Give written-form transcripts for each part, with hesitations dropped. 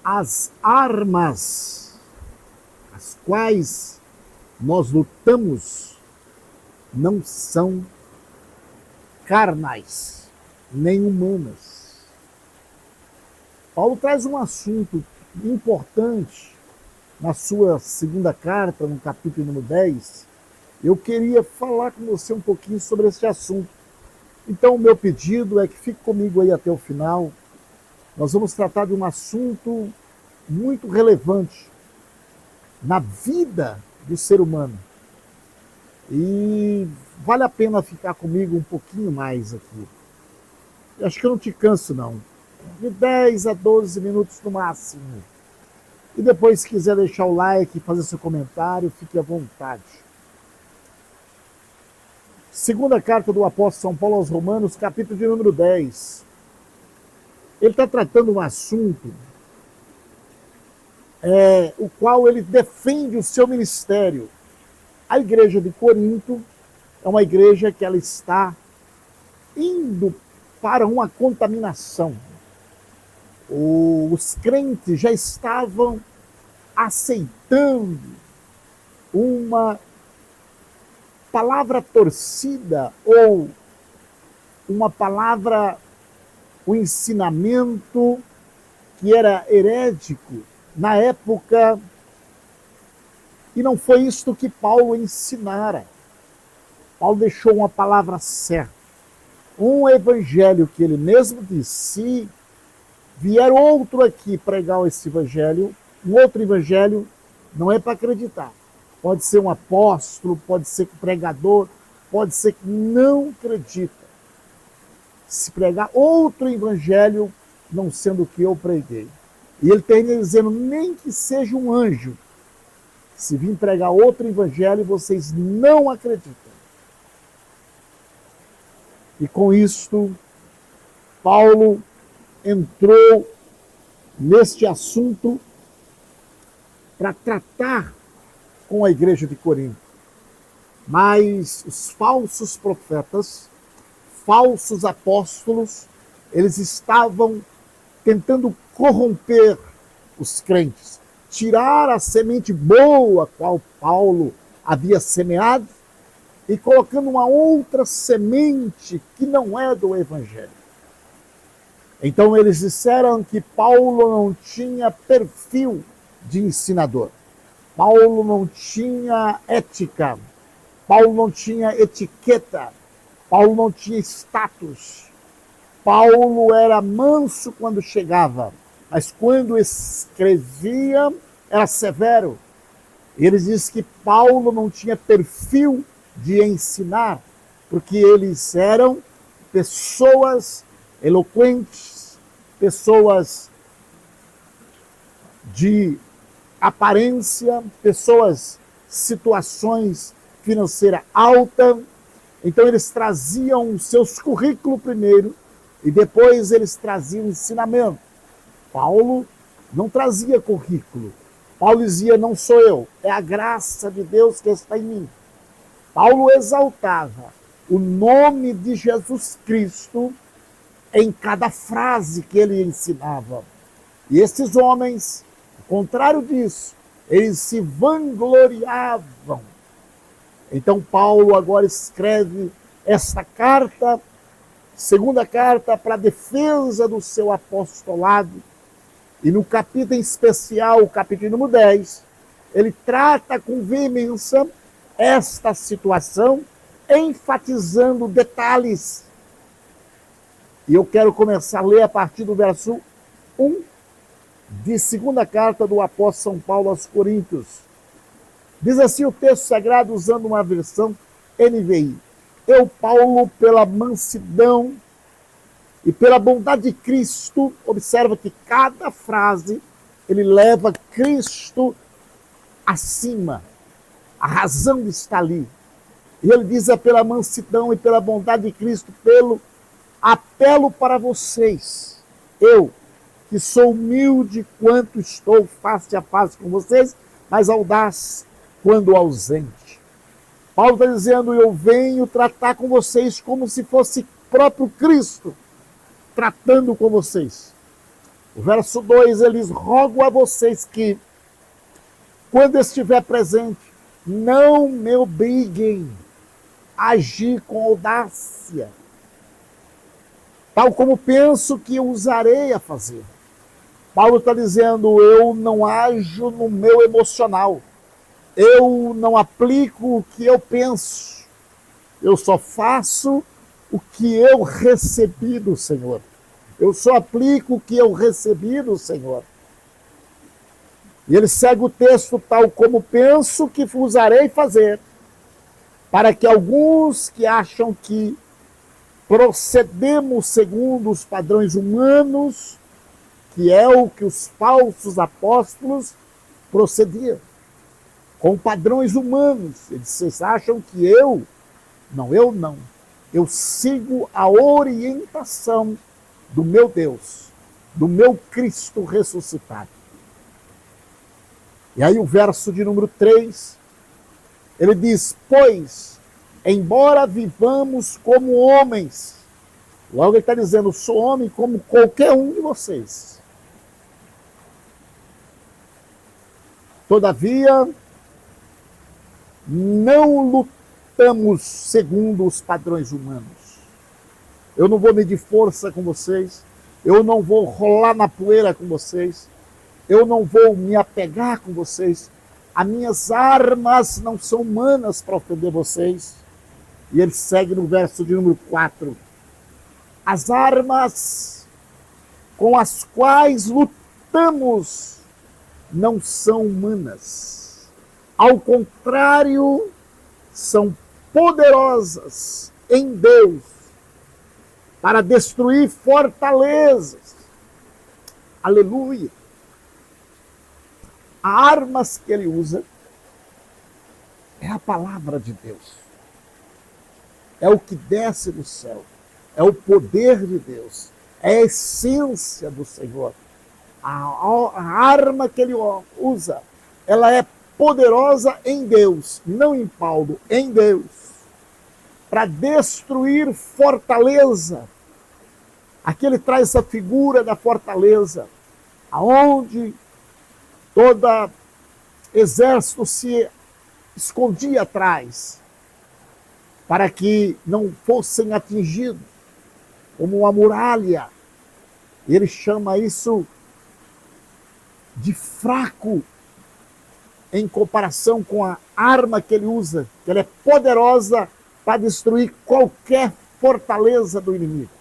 as armas as quais nós lutamos não são carnais, nem humanas. Paulo traz um assunto importante na sua segunda carta, no capítulo número 10. Eu queria falar com você um pouquinho sobre esse assunto. Então, o meu pedido é que fique comigo aí até o final. Nós vamos tratar de um assunto muito relevante na vida do ser humano. E vale a pena ficar comigo um pouquinho mais aqui. Eu acho que eu não te canso, não. De 10 a 12 minutos no máximo. E depois, se quiser deixar o like e fazer seu comentário, fique à vontade. Segunda carta do apóstolo São Paulo aos Romanos, capítulo de número 10. Ele está tratando um assunto o qual ele defende o seu ministério. A igreja de Corinto é uma igreja que ela está indo para uma contaminação. Os crentes já estavam aceitando uma palavra torcida ou uma palavra, um ensinamento que era herético na época, e não foi isto que Paulo ensinara. Paulo deixou uma palavra certa, um evangelho que ele mesmo disse: se vier outro aqui pregar esse evangelho, um outro evangelho, não é para acreditar. Pode ser um apóstolo, pode ser um pregador, pode ser que não acredita. Se pregar outro evangelho, não sendo o que eu preguei. E ele termina dizendo: nem que seja um anjo, se vir pregar outro evangelho, vocês não acreditam. E com isto, Paulo entrou neste assunto para tratar com a igreja de Corinto. Mas os falsos profetas, falsos apóstolos, eles estavam tentando corromper os crentes, tirar a semente boa qual Paulo havia semeado e colocando uma outra semente que não é do evangelho. Então eles disseram que Paulo não tinha perfil de ensinador. Paulo não tinha ética. Paulo não tinha etiqueta. Paulo não tinha status. Paulo era manso quando chegava, mas quando escrevia era severo. Eles dizem que Paulo não tinha perfil de ensinar, porque eles eram pessoas eloquentes, pessoas de aparência, pessoas, situações financeiras altas. Então eles traziam seus currículos primeiro e depois eles traziam ensinamento. Paulo não trazia currículo. Paulo dizia: não sou eu, é a graça de Deus que está em mim. Paulo exaltava o nome de Jesus Cristo em cada frase que ele ensinava. E esses homens, ao contrário disso, eles se vangloriavam. Então Paulo agora escreve esta carta, segunda carta, para a defesa do seu apostolado. E no capítulo em especial, o capítulo número 10, ele trata com veemência esta situação, enfatizando detalhes. E eu quero começar a ler a partir do verso 1 de segunda carta do apóstolo São Paulo aos Coríntios. Diz assim o texto sagrado, usando uma versão NVI: eu, Paulo, pela mansidão e pela bondade de Cristo. Observa que cada frase ele leva Cristo acima, a razão está ali. E ele diz: é pela mansidão e pela bondade de Cristo, pelo apelo para vocês. Eu, que sou humilde quanto estou face a face com vocês, mas audaz quando ausente. Paulo está dizendo: eu venho tratar com vocês como se fosse próprio Cristo tratando com vocês. O verso 2, eles rogo a vocês que, quando estiver presente, não me obriguem a agir com audácia, tal como penso que usarei a fazer. Paulo está dizendo, eu não ajo no meu emocional, eu não aplico o que eu penso, eu só faço o que eu recebi do Senhor. Eu só aplico o que eu recebi do Senhor. E ele segue o texto, tal como penso que usarei fazer, para que alguns que acham que procedemos segundo os padrões humanos, que é o que os falsos apóstolos procediam, com padrões humanos. Eles acham que eu não. Eu sigo a orientação do meu Deus, do meu Cristo ressuscitado. E aí o verso de número 3, ele diz, pois, embora vivamos como homens, logo ele está dizendo, sou homem como qualquer um de vocês. Todavia, não lutamos segundo os padrões humanos. Eu não vou medir força com vocês, eu não vou rolar na poeira com vocês, eu não vou me apegar com vocês, as minhas armas não são humanas para ofender vocês. E ele segue no verso de número 4. As armas com as quais lutamos não são humanas. Ao contrário, são poderosas em Deus para destruir fortalezas. Aleluia. As armas que ele usa é a palavra de Deus. É o que desce do céu. É o poder de Deus. É a essência do Senhor. A arma que ele usa, ela é poderosa em Deus, não em Paulo, em Deus, para destruir fortaleza. Aqui ele traz essa figura da fortaleza, aonde todo exército se escondia atrás, para que não fossem atingidos, como uma muralha. Ele chama isso de fraco, em comparação com a arma que ele usa, que ela é poderosa para destruir qualquer fortaleza do inimigo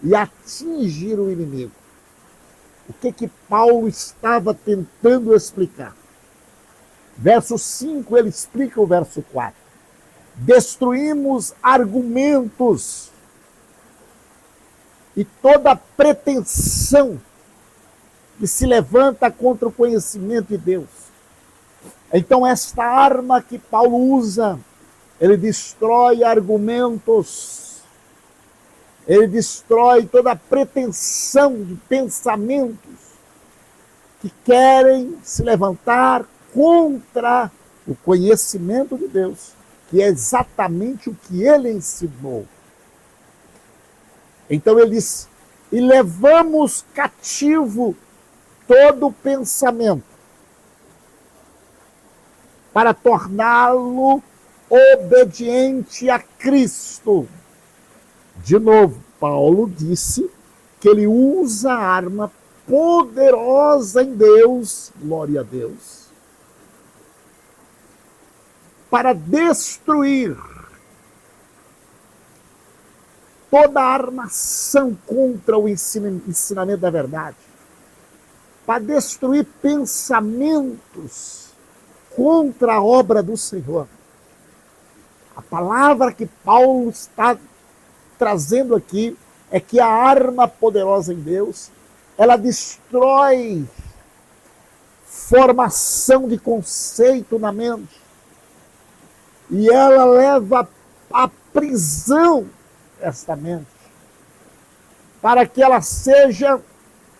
e atingir o inimigo. O que Paulo estava tentando explicar? Verso 5, ele explica o verso 4. Destruímos argumentos e toda pretensão que se levanta contra o conhecimento de Deus. Então, esta arma que Paulo usa, ele destrói argumentos, ele destrói toda pretensão de pensamentos que querem se levantar contra o conhecimento de Deus, que é exatamente o que ele ensinou. Então ele diz, e levamos cativo todo pensamento para torná-lo obediente a Cristo. De novo, Paulo disse que ele usa a arma poderosa em Deus, glória a Deus, para destruir toda a armação contra o ensinamento da verdade, para destruir pensamentos contra a obra do Senhor. A palavra que Paulo está trazendo aqui é que a arma poderosa em Deus, ela destrói formação de conceito na mente e ela leva à prisão esta mente, para que ela seja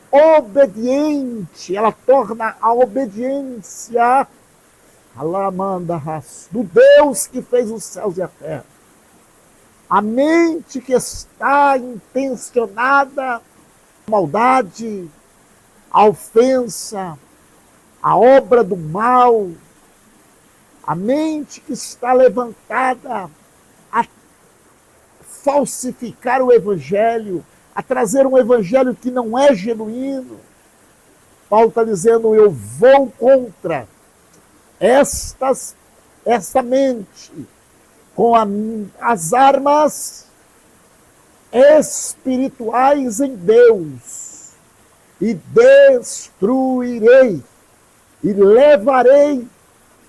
obediente, ela torna a obediência do Deus que fez os céus e a terra. A mente que está intencionada, maldade, a ofensa, a obra do mal, a mente que está levantada a falsificar o evangelho, a trazer um evangelho que não é genuíno. Paulo está dizendo, eu vou contra esta mente com as armas espirituais em Deus e destruirei e levarei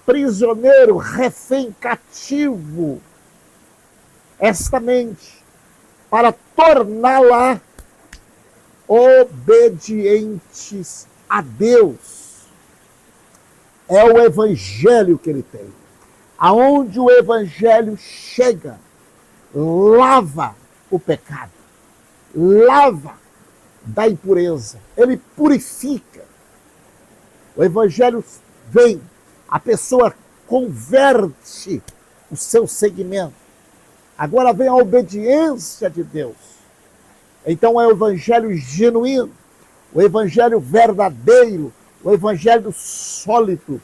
prisioneiro, refém, cativo esta mente para torná-la obedientes a Deus. É o evangelho que ele tem. Aonde o evangelho chega, lava o pecado, lava da impureza, ele purifica. O evangelho vem, a pessoa converte o seu segmento. Agora vem a obediência de Deus. Então é o evangelho genuíno, o evangelho verdadeiro, o evangelho sólido,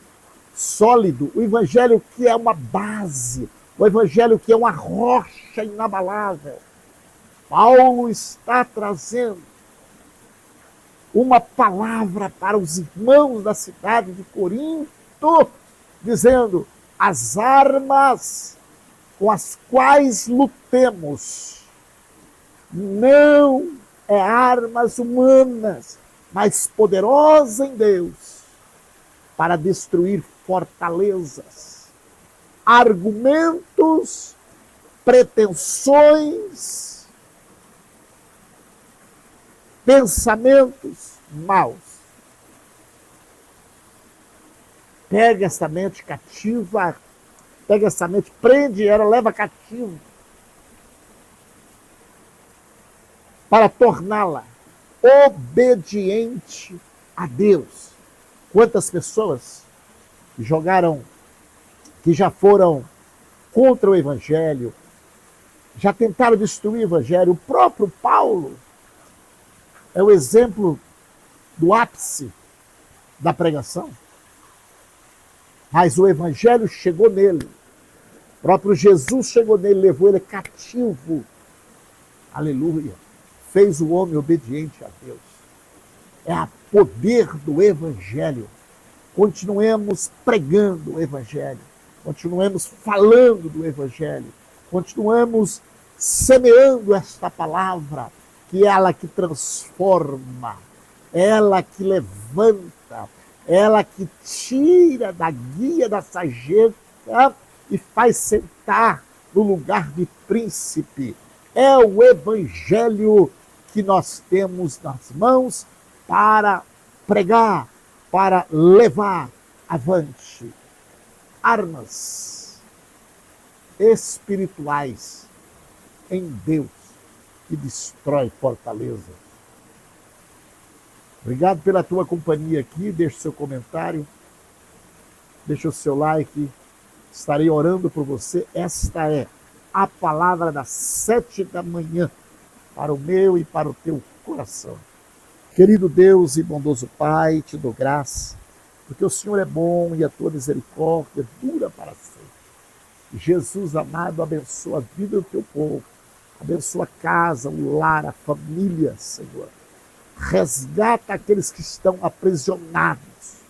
o evangelho que é uma base, o evangelho que é uma rocha inabalável. Paulo está trazendo uma palavra para os irmãos da cidade de Corinto, dizendo, as armas com as quais lutemos não é armas humanas, mas poderosa em Deus para destruir fortalezas, argumentos, pretensões, pensamentos maus. Pega essa mente cativa, pega essa mente, prende ela, leva cativo, para torná-la obediente a Deus. Quantas pessoas jogaram, que já foram contra o evangelho, já tentaram destruir o evangelho. O próprio Paulo é o exemplo do ápice da pregação. Mas o evangelho chegou nele. O próprio Jesus chegou nele, levou ele cativo. Aleluia. Fez o homem obediente a Deus. É o poder do evangelho. Continuemos pregando o evangelho. Continuemos falando do evangelho. Continuemos semeando esta palavra, que é ela que transforma, ela que levanta, ela que tira da guia da sarjeta e faz sentar no lugar de príncipe. É o evangelho que nós temos nas mãos para pregar, para levar avante. Armas espirituais em Deus que destrói fortaleza. Obrigado pela tua companhia aqui. Deixa o seu comentário, deixa o seu like. Estarei orando por você. Esta é a palavra das 7 da manhã para o meu e para o teu coração. Querido Deus e bondoso Pai, te dou graça, porque o Senhor é bom e a tua misericórdia dura para sempre. Jesus amado, abençoa a vida do teu povo, abençoa a casa, o lar, a família, Senhor. Resgata aqueles que estão aprisionados.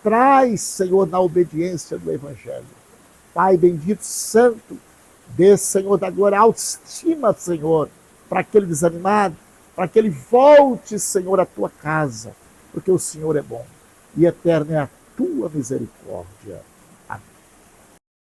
Traz, Senhor, na obediência do Evangelho. Pai bendito, santo, dê, Senhor, da glória, autoestima, Senhor, para aquele desanimado, para que ele volte, Senhor, à tua casa, porque o Senhor é bom e eterna é a tua misericórdia.